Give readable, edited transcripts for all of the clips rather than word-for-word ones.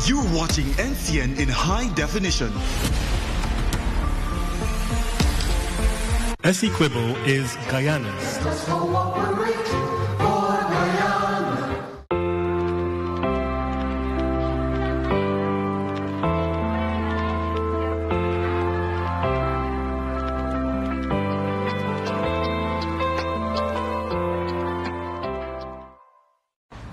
You're watching NCN in high definition. Essequibo is Guyana's.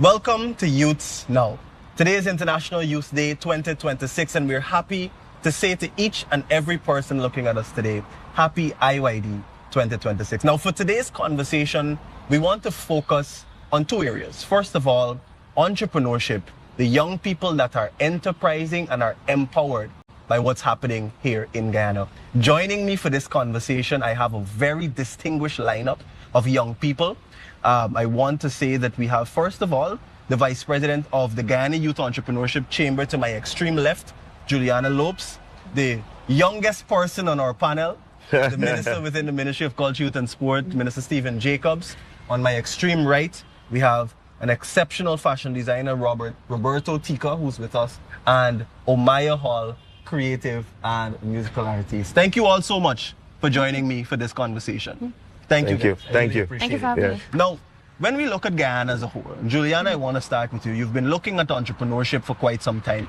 Welcome to Youths Now. Today is International Youth Day 2026, and we're happy to say to each and every person looking at us today, happy IYD 2026. Now, for today's conversation, we want to focus on two areas. First of all, entrepreneurship, the young people that are enterprising and are empowered by what's happening here in Guyana. Joining me for this conversation, I have a very distinguished lineup of young people. I want to say that we have, first of all, the Vice President of the Guyana Youth Entrepreneurship Chamber to my extreme left, Juliana Lopes, the youngest person on our panel, the Minister within the Ministry of Culture, Youth and Sport, Minister Stephen Jacobs. On my extreme right, we have an exceptional fashion designer, Roberto Tika, who's with us, and Omaya Hall, creative and musical artist. Thank you all so much for joining me for this conversation. Thank you. Thank you. Thank you for having me. Now, when we look at Guyana as a whole, Juliana, I want to start with you. You've been looking at entrepreneurship for quite some time.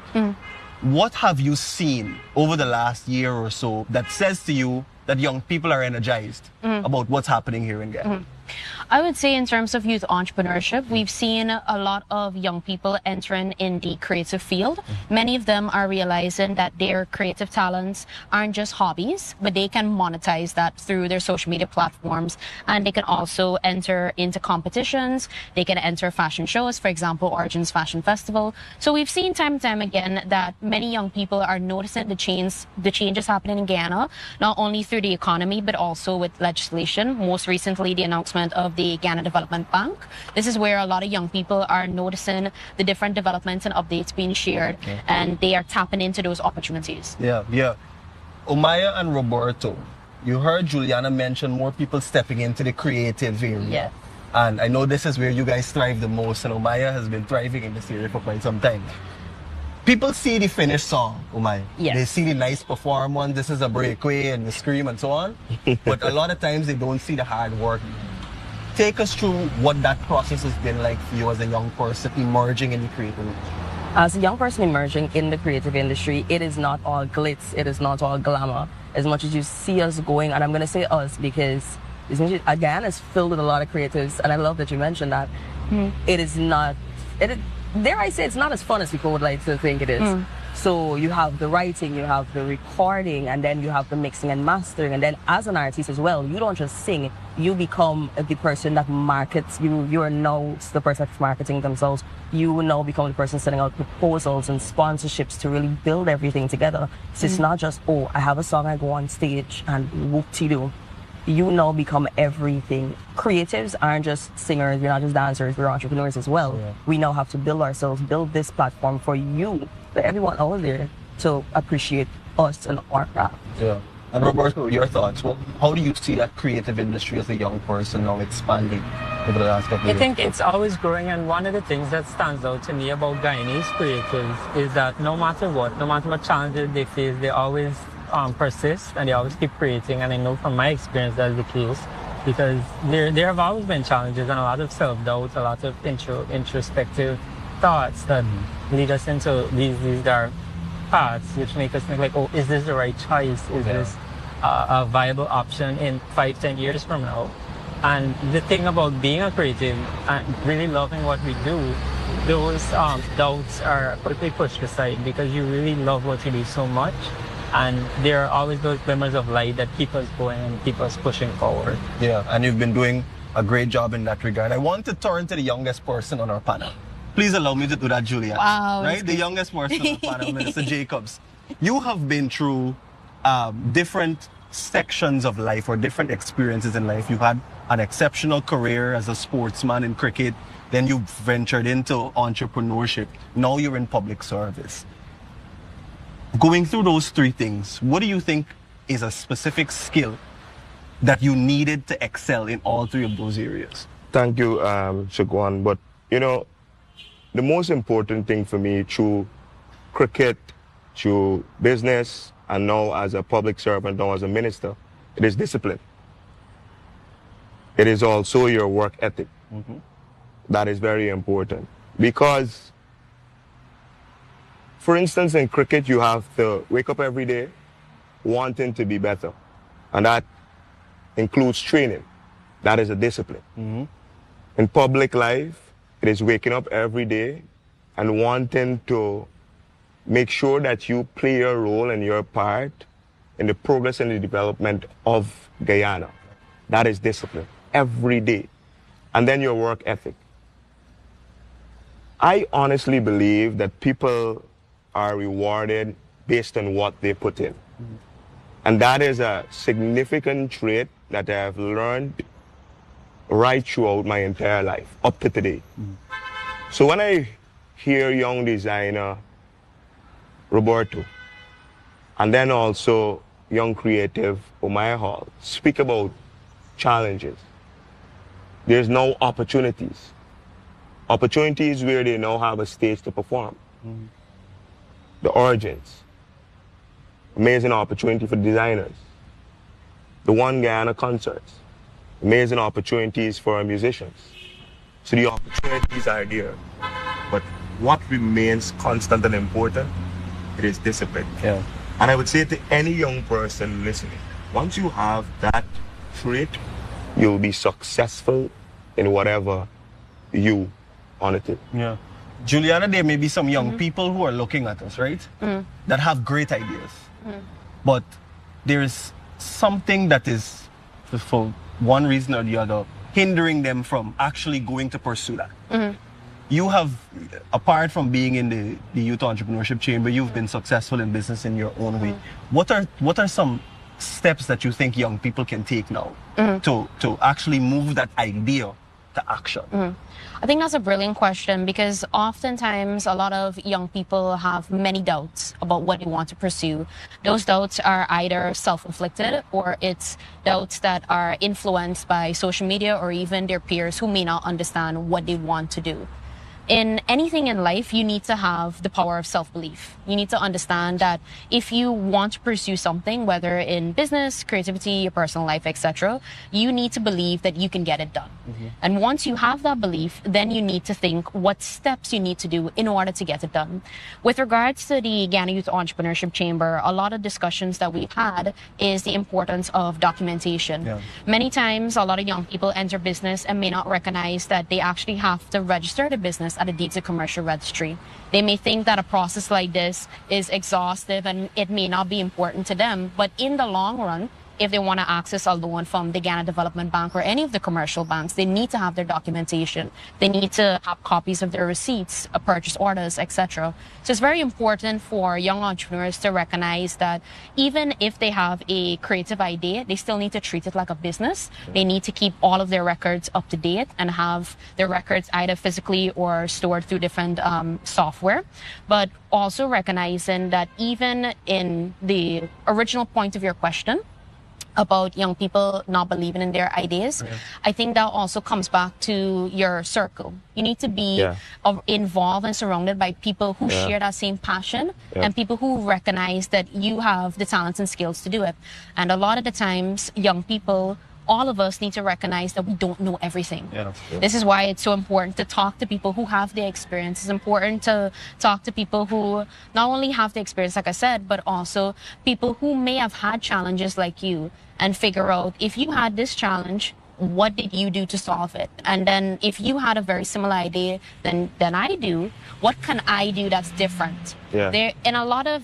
What have you seen over the last year or so that says to you that young people are energized about what's happening here in Guyana? I would say in terms of youth entrepreneurship, we've seen a lot of young people entering in the creative field. Many of them are realizing that their creative talents aren't just hobbies, but they can monetize that through their social media platforms. And they can also enter into competitions. They can enter fashion shows, for example, Origins Fashion Festival. So we've seen time and time again that many young people are noticing the changes happening in Guyana, not only through the economy, but also with legislation. Most recently, the announcement of the Guyana Development Bank. This is where a lot of young people are noticing the different developments and updates being shared, and they are tapping into those opportunities. Yeah. Omaya and Roberto, you heard Juliana mention more people stepping into the creative area. Yeah. And I know this is where you guys thrive the most, and Omaya has been thriving in this area for quite some time. People see the finished song, Omaya. Yes. They see the nice performance, this is a breakaway and the scream and so on. But a lot of times they don't see the hard work. Take us through what that process has been like for you as a young person emerging in the creative industry. As a young person emerging in the creative industry, it is not all glitz, it is not all glamour. As much as you see us going, and I'm going to say us because Guyana is filled with a lot of creatives, and I love that you mentioned that. It is not, dare I say, it's not as fun as people would like to think it is. So you have the writing, you have the recording, and then you have the mixing and mastering. And then as an artist as well, you don't just sing, you become the person that markets. You are now the person that's marketing themselves. You will now become the person sending out proposals and sponsorships to really build everything together. So it's not just, oh, I have a song, I go on stage and whoop-de-doo. You now become everything. Creatives aren't just singers, we're not just dancers, we're entrepreneurs as well. We now have to build ourselves, build this platform for you, for everyone out there to appreciate us and our craft. Yeah. And Roberto, your thoughts? Well, how do you see that creative industry as a young person now expanding over the last couple of years? I think it's always growing, and one of the things that stands out to me about Guyanese creatives is that no matter what challenges they face, they always persist and they always keep creating. And I know from my experience that's the case, because there have always been challenges and a lot of self-doubt, a lot of introspective thoughts that lead us into these dark paths, which make us think like, oh, is this the right choice? Is this a viable option in 5-10 years from now? And the thing about being a creative and really loving what we do, those doubts are quickly pushed aside because you really love what you do so much. And there are always those glimmers of light that keep us going and keep us pushing forward. Yeah, and you've been doing a great job in that regard. I want to turn to the youngest person on our panel. Please allow me to do that, Julia. Wow. Right? The youngest person on the panel, Minister Jacobs. You have been through different sections of life or different experiences in life. You've had an exceptional career as a sportsman in cricket. Then you ventured into entrepreneurship. Now you're in public service. Going through those three things, what do you think is a specific skill that you needed to excel in all three of those areas? Thank you, Shagwan. But, you know, the most important thing for me through cricket to business and now as a public servant, now as a minister, it is discipline. It is also your work ethic. That is very important. Because, for instance, in cricket, you have to wake up every day wanting to be better. And that includes training. That is a discipline. In public life, it is waking up every day and wanting to make sure that you play your role and your part in the progress and the development of Guyana. That is discipline, every day. And then your work ethic. I honestly believe that people are rewarded based on what they put in. And that is a significant trait that I have learned right throughout my entire life, up to today. So when I hear young designer Roberto, and then also young creative Omaya Hall speak about challenges, there's no opportunities. Opportunities where they now have a stage to perform. The Origins, amazing opportunity for designers. The One Guyana concerts, amazing opportunities for musicians. So the opportunities are there. But what remains constant and important, it is discipline. Yeah. And I would say to any young person listening, once you have that trait, you'll be successful in whatever you want to do. Yeah. Juliana, there may be some young people who are looking at us, right? That have great ideas. But there is something that is, for one reason or the other, hindering them from actually going to pursue that. You have, apart from being in the Youth Entrepreneurship Chamber, you've been successful in business in your own way. What are some steps that you think young people can take now to actually move that idea to action? I think that's a brilliant question, because oftentimes a lot of young people have many doubts about what they want to pursue. Those doubts are either self-inflicted, or it's doubts that are influenced by social media or even their peers who may not understand what they want to do. In anything in life, you need to have the power of self-belief. You need to understand that if you want to pursue something, whether in business, creativity, your personal life, etc., you need to believe that you can get it done. And once you have that belief, then you need to think what steps you need to do in order to get it done. With regards to the Guyana Youth Entrepreneurship Chamber, a lot of discussions that we've had is the importance of documentation. Many times, a lot of young people enter business and may not recognize that they actually have to register the business at a deeds of commercial registry. They may think that a process like this is exhaustive and it may not be important to them, but in the long run, if they want to access a loan from the Guyana Development Bank or any of the commercial banks, they need to have their documentation. They need to have copies of their receipts, purchase orders, etc. So it's very important for young entrepreneurs to recognize that even if they have a creative idea, they still need to treat it like a business. They need to keep all of their records up to date and have their records either physically or stored through different software. But also recognizing that even in the original point of your question, about young people not believing in their ideas, I think that also comes back to your circle. You need to be involved and surrounded by people who share that same passion and people who recognize that you have the talents and skills to do it. And a lot of the times, young people, all of us need to recognize that we don't know everything. This is why it's so important to talk to people who have the experience. It's important to talk to people who not only have the experience, like I said, but also people who may have had challenges like you, and figure out, if you had this challenge, what did you do to solve it? And then if you had a very similar idea than I do, what can I do that's different? There, in a lot of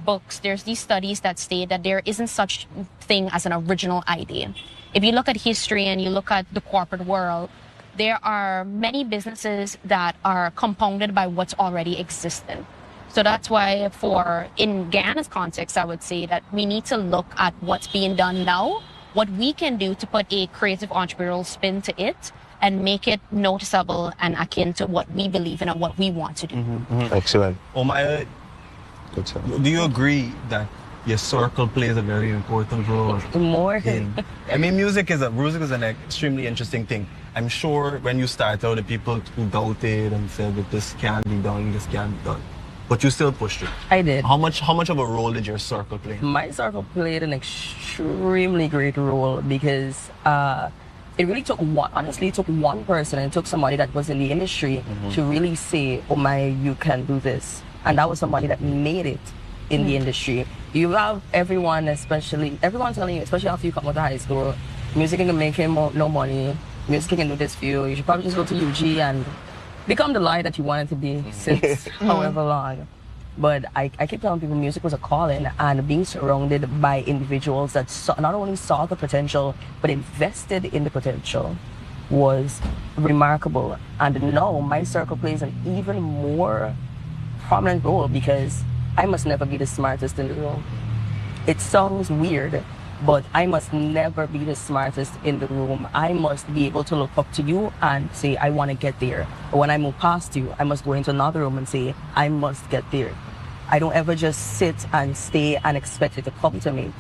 books, there's these studies that state that there isn't such thing as an original idea. If you look at history and you look at the corporate world, there are many businesses that are compounded by what's already existing. So that's why in Guyana's context, I would say that we need to look at what's being done now, what we can do to put a creative entrepreneurial spin to it and make it noticeable and akin to what we believe in and what we want to do. Excellent. Omaya, do you agree that your circle plays a very important role? More. I mean, music is an extremely interesting thing. I'm sure when you start out, the people who doubted and said that this can't be done, this can't be done. But you still pushed it. I did. How much of a role did your circle play? My circle played an extremely great role because it really took one person, and it took somebody that was in the industry to really say, oh my, you can do this. And that was somebody that made it in the industry. You have everyone telling you, especially after you come out of high school, music can make him no money, music can do this for you. You should probably just go to UG and become the liar that you wanted to be since however long. But I keep telling people music was a calling, and being surrounded by individuals that not only saw the potential, but invested in the potential was remarkable. And now my circle plays an even more prominent role because I must never be the smartest in the room. It sounds weird, but I must never be the smartest in the room. I must be able to look up to you and say, I want to get there. But when I move past you, I must go into another room and say, I must get there. I don't ever just sit and stay and expect it to come to me.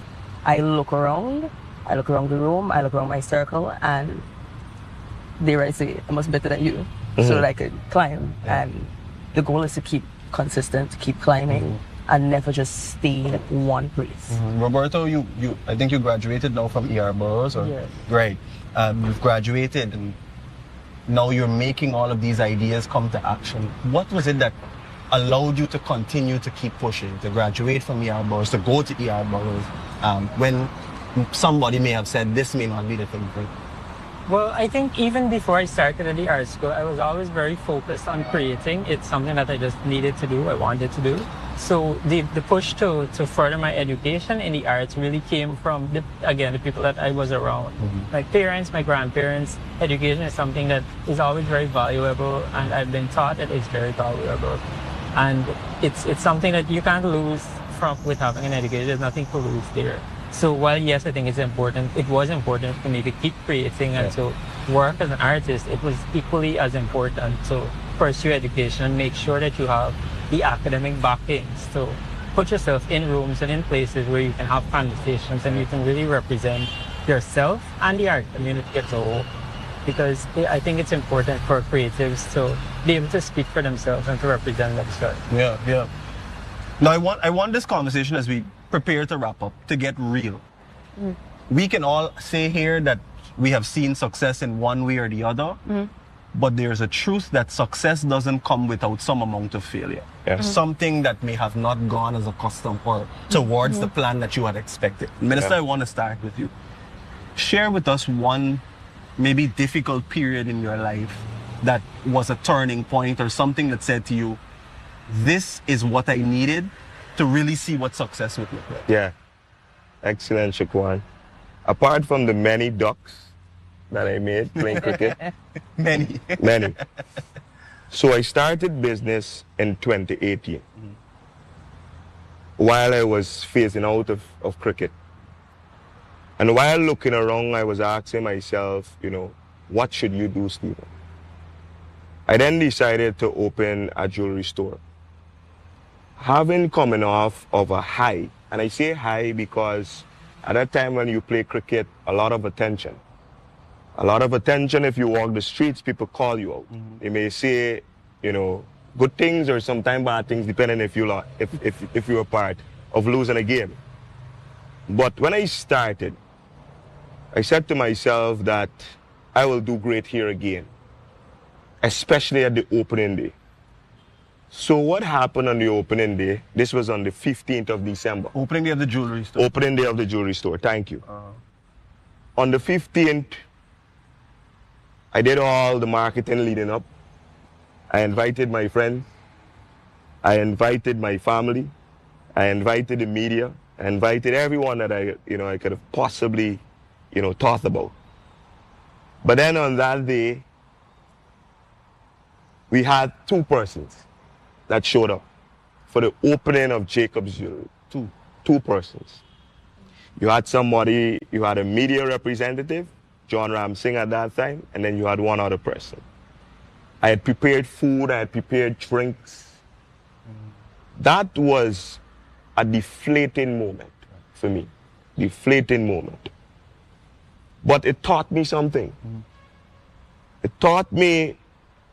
I look around the room, I look around my circle, and there I say, I must be better than you, so that I could climb. And the goal is to keep consistent, keep climbing, and never just stay in one place. Roberto, I think you graduated now from ER Burroughs, or? Yes. Great. You've graduated, and now you're making all of these ideas come to action. What was it that allowed you to continue to keep pushing, to graduate from ER Burroughs, to go to ER Burroughs, when somebody may have said this may not be the thing for you? Well, I think even before I started at the art school, I was always very focused on creating. It's something that I just needed to do, I wanted to do. So the push to further my education in the arts really came from, the people that I was around. My parents, my grandparents. Education is something that is always very valuable, and I've been taught that it's very valuable. And it's something that you can't lose with having an education. There's nothing to lose there. So while yes, I think it's important, it was important for me to keep creating and to work as an artist, it was equally as important to pursue education and make sure that you have the academic backings to put yourself in rooms and in places where you can have conversations and you can really represent yourself and the art community as a whole. Because I think it's important for creatives to be able to speak for themselves and to represent themselves. Yeah. Now I want this conversation, as we prepare to wrap up, to get real. We can all say here that we have seen success in one way or the other, but there's a truth that success doesn't come without some amount of failure. Something that may have not gone as accustomed or towards the plan that you had expected. Minister, I want to start with you. Share with us one maybe difficult period in your life that was a turning point, or something that said to you, this is what I needed to really see what success would look like. Yeah, excellent, Shaquan. Apart from the many ducks that I made playing cricket. Many. So I started business in 2018 while I was phasing out of cricket. And while looking around, I was asking myself, what should you do, Stephen? I then decided to open a jewelry store. Having coming off of a high, and I say high because at that time when you play cricket, a lot of attention. If you walk the streets, people call you out. They may say, good things or sometimes bad things, depending if you're a part of losing a game. But when I started, I said to myself that I will do great here again, especially at the opening day. So what happened on the opening day? This was on the 15th of December. Opening day of the jewelry store. Opening day of the jewelry store, thank you. On the 15th, I did all the marketing leading up. I invited my friends. I invited my family. I invited the media. I invited everyone that I could have possibly, thought about. But then on that day, we had two persons that showed up for the opening of Jacob's Jewelry. Two persons. You had a media representative, John Ramsing at that time, and then you had one other person. I had prepared food, I had prepared drinks. That was a deflating moment for me. Deflating moment. But it taught me something. It taught me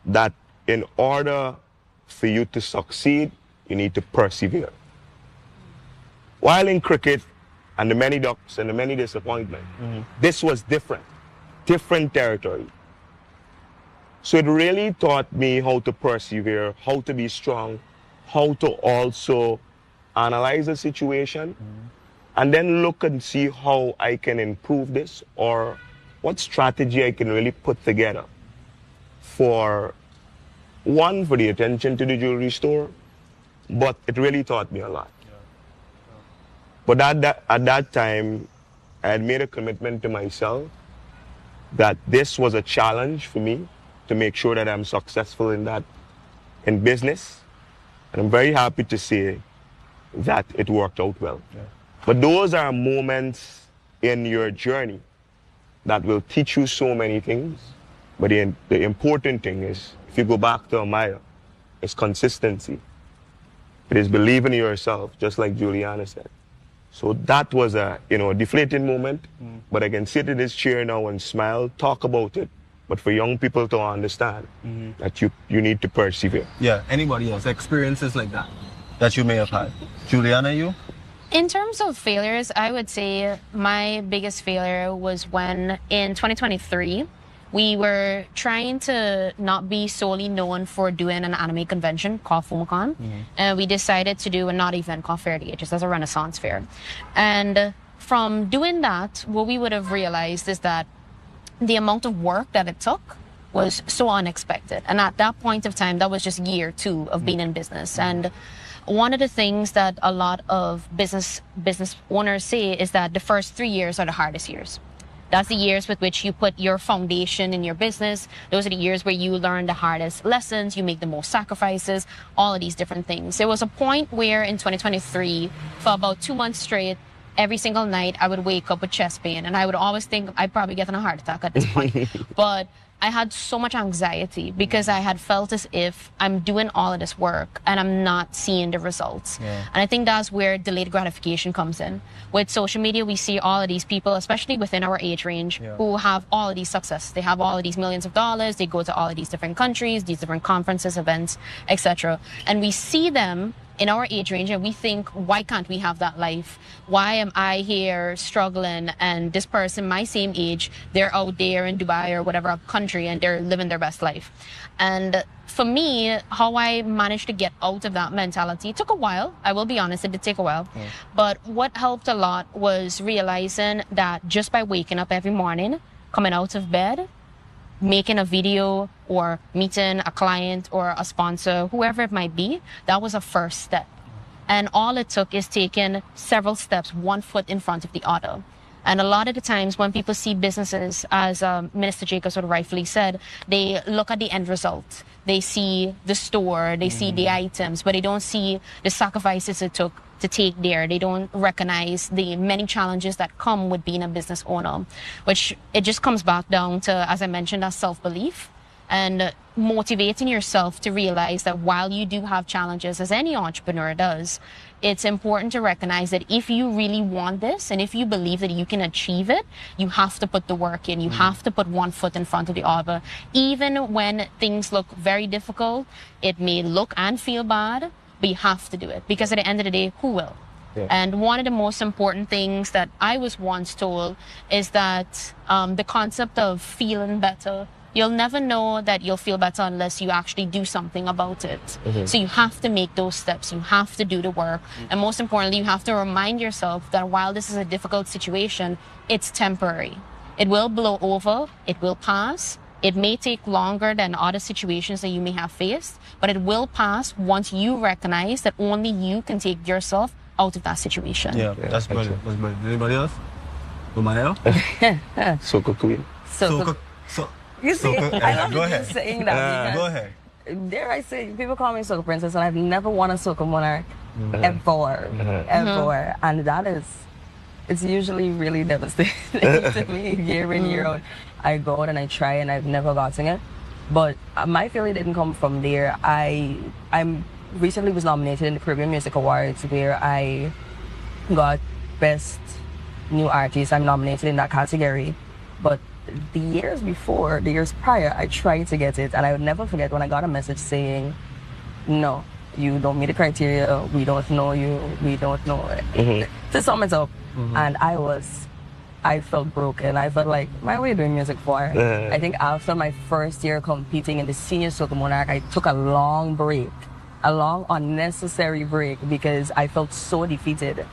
that in order for you to succeed, you need to persevere. While in cricket and the many ducks and the many disappointments, this was different territory. So it really taught me how to persevere, how to be strong, how to also analyze the situation, and then look and see how I can improve this or what strategy I can really put together for the attention to the jewelry store, but it really taught me a lot. But at that time, I had made a commitment to myself that this was a challenge for me to make sure that I'm successful in business. And I'm very happy to say that it worked out well. Yeah. But those are moments in your journey that will teach you so many things. But the important thing is, if you go back to Amaya, it's consistency. It is believing in yourself, just like Juliana said. So that was a deflating moment, but I can sit in this chair now and smile, talk about it. But for young people to understand that you need to persevere. Yeah, anybody else, experiences like that you may have had? Juliana, you? In terms of failures, I would say my biggest failure was when in 2023, we were trying to not be solely known for doing an anime convention called FomoCon. And we decided to do a not event called Fair Day, just as a Renaissance fair. And from doing that, what we would have realized is that the amount of work that it took was so unexpected. And at that point of time, that was just year 2 of being in business. And one of the things that a lot of business owners say is that the first 3 years are the hardest years. That's the years with which you put your foundation in your business. Those are the years where you learn the hardest lessons, you make the most sacrifices, all of these different things. There was a point where in 2023, for about 2 months straight, every single night I would wake up with chest pain, and I would always think I'd probably get a heart attack at this point. But I had so much anxiety because I had felt as if I'm doing all of this work and I'm not seeing the results. Yeah. And I think that's where delayed gratification comes in. With social media, we see all of these people, especially within our age range, who have all of these success. They have all of these millions of dollars. They go to all of these different countries, these different conferences, events, etc. And we see them in our age range and we think, why can't we have that life? Why am I here struggling and this person my same age, they're out there in Dubai or whatever country and they're living their best life? And for me, how I managed to get out of that mentality, it took a while. I will be honest, it did take a while. But what helped a lot was realizing that just by waking up every morning, coming out of bed, making a video or meeting a client or a sponsor, whoever it might be, that was a first step. And all it took is taking several steps, one foot in front of the other. And a lot of the times when people see businesses, as Minister Jacobs would rightfully said, they look at the end result. They see the store, they see the items, but they don't see the sacrifices it took to take there. They don't recognize the many challenges that come with being a business owner, which it just comes back down to, as I mentioned, that self-belief and motivating yourself to realize that while you do have challenges, as any entrepreneur does, it's important to recognize that if you really want this and if you believe that you can achieve it, you have to put the work in. You have to put one foot in front of the other. Even when things look very difficult, it may look and feel bad, but you have to do it, because at the end of the day, who will? Yeah. And one of the most important things that I was once told is that the concept of feeling better, you'll never know that you'll feel better unless you actually do something about it. So you have to make those steps. You have to do the work. And most importantly, you have to remind yourself that while this is a difficult situation, it's temporary. It will blow over. It will pass. It may take longer than other situations that you may have faced, but it will pass once you recognize that only you can take yourself out of that situation. Yeah, that's brilliant. That's brilliant. Anybody else? Umayo? Soko queen. You see, I love go you ahead. saying that. Go ahead. Dare I say, people call me Soko Princess, and I've never won a Soko Monarch ever. And that is, it's usually really devastating to me year in, year out. I go out and I try and I've never gotten it. But my failure didn't come from there. I recently was nominated in the Caribbean Music Awards where I got Best New Artist. I'm nominated in that category. But the years prior, I tried to get it, and I would never forget when I got a message saying, no, you don't meet the criteria, we don't know you, we don't know it. To sum it up, and I felt broken. I felt like, why were you doing music for? I think after my first year competing in the senior Soca Monarch, I took a long break, a long unnecessary break, because I felt so defeated.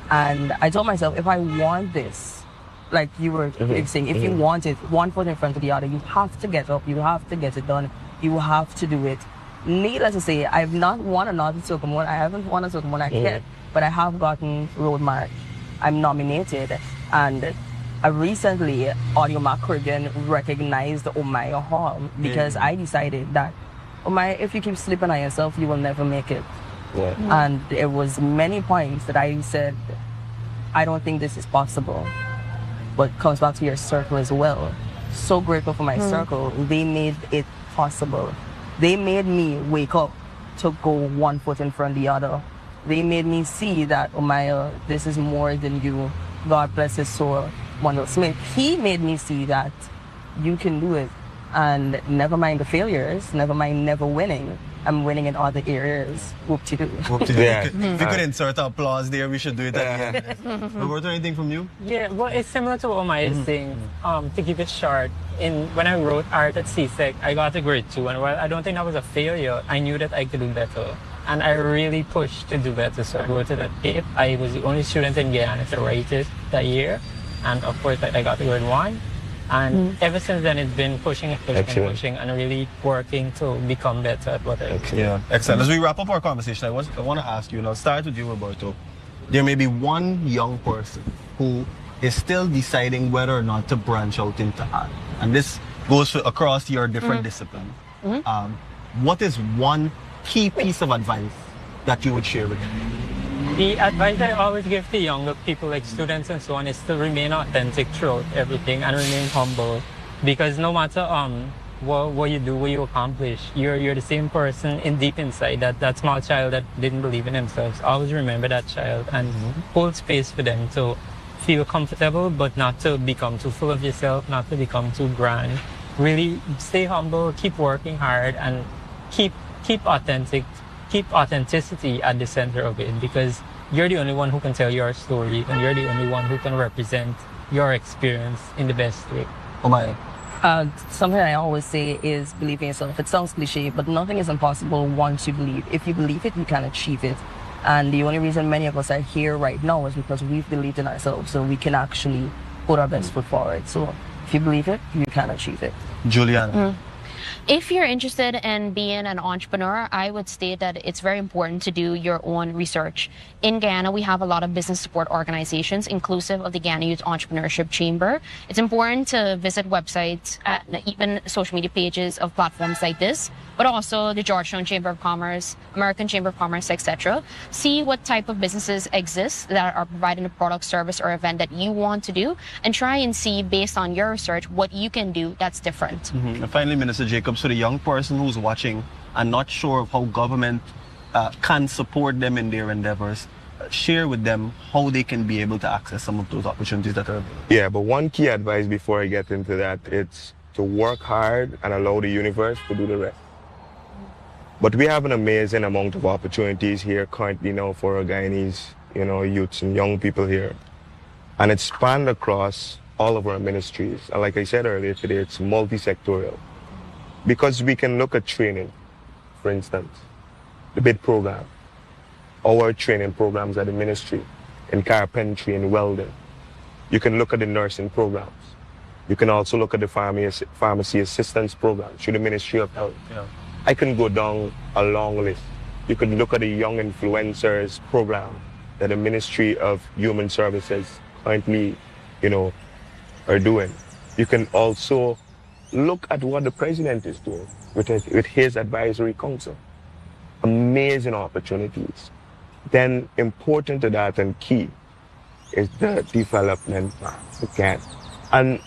And I told myself, if I want this, like you were saying, if you want it, one foot in front of the other, you have to get up, you have to get it done, you have to do it. Needless to say, I've not won another Soca Monarch, I haven't won a Soca Monarch yet, but I have gotten Road March. I'm nominated, and recently Audio Mac Caribbean recognized Omaya Hall because I decided that, Omaya, if you keep sleeping on yourself, you will never make it. And there was many points that I said, I don't think this is possible. But it comes back to your circle as well. So grateful for my circle. They made it possible. They made me wake up to go one foot in front of the other. They made me see that, Omaya, this is more than you. God bless his soul, Wendell Smith. He made me see that you can do it. And never mind the failures, never mind never winning. I'm winning in other areas. Whoop-de-doo. Yeah. If you could insert applause there, we should do it again. Roberto, anything from you? Yeah, well, it's similar to what Omaya is saying. To keep it short, when I wrote art at CSEC, I got a grade 2, and while I don't think that was a failure, I knew that I could do better. And I really pushed to do better, so I wrote it at 8. I was the only student in Guyana to write it that year, and of course I got a grade 1. And ever since then, it's been pushing and really working to become better at what I do. Yeah, excellent. As we wrap up our conversation, I want to ask you, start with you, Roberto. There may be one young person who is still deciding whether or not to branch out into art. And this goes across your different disciplines. What is one key piece of advice that you would share with them? The advice I always give to younger people, like students and so on, is to remain authentic throughout everything and remain humble. Because no matter what you do, what you accomplish, you're the same person deep inside, that small child that didn't believe in themselves. Always remember that child and hold space for them to feel comfortable, but not to become too full of yourself, not to become too grand. Really stay humble, keep working hard, and keep authenticity at the center of it, because you're the only one who can tell your story, and you're the only one who can represent your experience in the best way. Omaya. Something I always say is believe in yourself. It sounds cliche, but nothing is impossible once you believe. If you believe it, you can achieve it. And the only reason many of us are here right now is because we've believed in ourselves, so we can actually put our best foot forward. So if you believe it, you can achieve it. Juliana. If you're interested in being an entrepreneur, I would state that it's very important to do your own research. In Guyana, we have a lot of business support organizations, inclusive of the Guyana Youth Entrepreneurship Chamber. It's important to visit websites and even social media pages of platforms like this, but also the Georgetown Chamber of Commerce, American Chamber of Commerce, etc. See what type of businesses exist that are providing a product, service, or event that you want to do, and try and see, based on your research, what you can do that's different. And finally, Minister Jacobs, for the young person who's watching and not sure of how government can support them in their endeavors, share with them how they can be able to access some of those opportunities that are available. Yeah, but one key advice before I get into that, it's to work hard and allow the universe to do the rest. But we have an amazing amount of opportunities here currently now for our Guyanese, youths and young people here. And it's spanned across all of our ministries. And like I said earlier today, it's multi-sectorial. Because we can look at training, for instance, the BID program, our training programs at the ministry, in carpentry and welding. You can look at the nursing programs. You can also look at the pharmacy assistance program through the Ministry of Health. Yeah. I can go down a long list. You can look at the Young Influencers program that the Ministry of Human Services currently, are doing. You can also look at what the president is doing with his advisory council. Amazing opportunities. Then important to that and key is the development plan again. And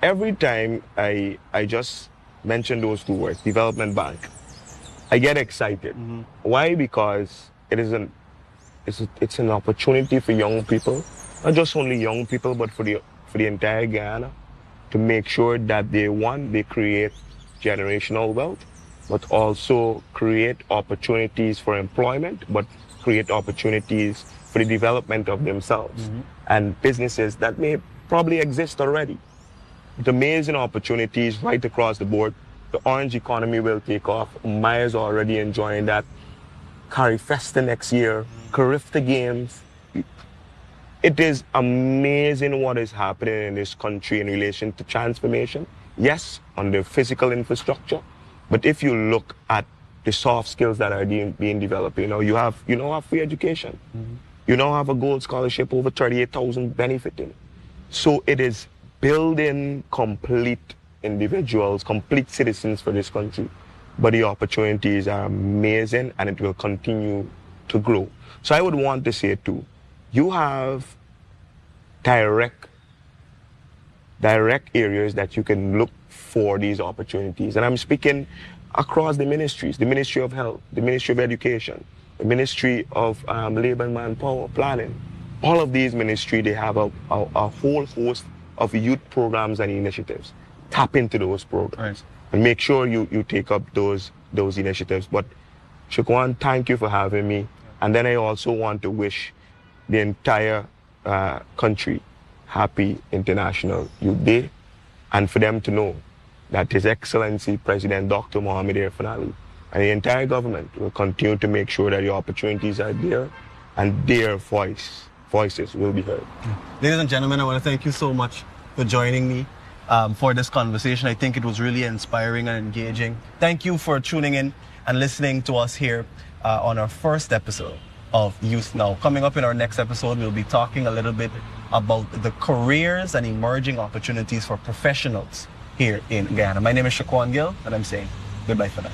every time I just mention those two words, development bank, I get excited. Why? Because it's an opportunity for young people, not just only young people, but for the entire Guyana, to make sure that they create generational wealth, but also create opportunities for employment, but create opportunities for the development of themselves and businesses that may probably exist already. With amazing opportunities right across the board. The orange economy will take off. Maya's already enjoying that. Carifesta next year, Carifta Games. It is amazing what is happening in this country in relation to transformation. Yes, on the physical infrastructure, but if you look at the soft skills that are being developed, you know have free education. You now have a gold scholarship, over 38,000 benefiting. So it is building complete individuals, complete citizens for this country. But the opportunities are amazing and it will continue to grow. So I would want to say too, you have direct areas that you can look for these opportunities. And I'm speaking across the ministries, the Ministry of Health, the Ministry of Education, the Ministry of Labor and Manpower Planning. All of these ministries, they have a whole host of youth programs and initiatives. Tap into those programs and make sure you take up those initiatives. But Shakwan, thank you for having me. And then I also want to wish the entire country happy International Youth Day, and for them to know that His Excellency President Dr. Mohamed Irfan and the entire government will continue to make sure that the opportunities are there and their voices will be heard. Ladies and gentlemen, I want to thank you so much for joining me for this conversation. I think it was really inspiring and engaging. Thank you for tuning in and listening to us here on our first episode of Youth Now. Coming up in our next episode, we'll be talking a little bit about the careers and emerging opportunities for professionals here in Guyana. My name is Shaquan Gill, and I'm saying goodbye for now.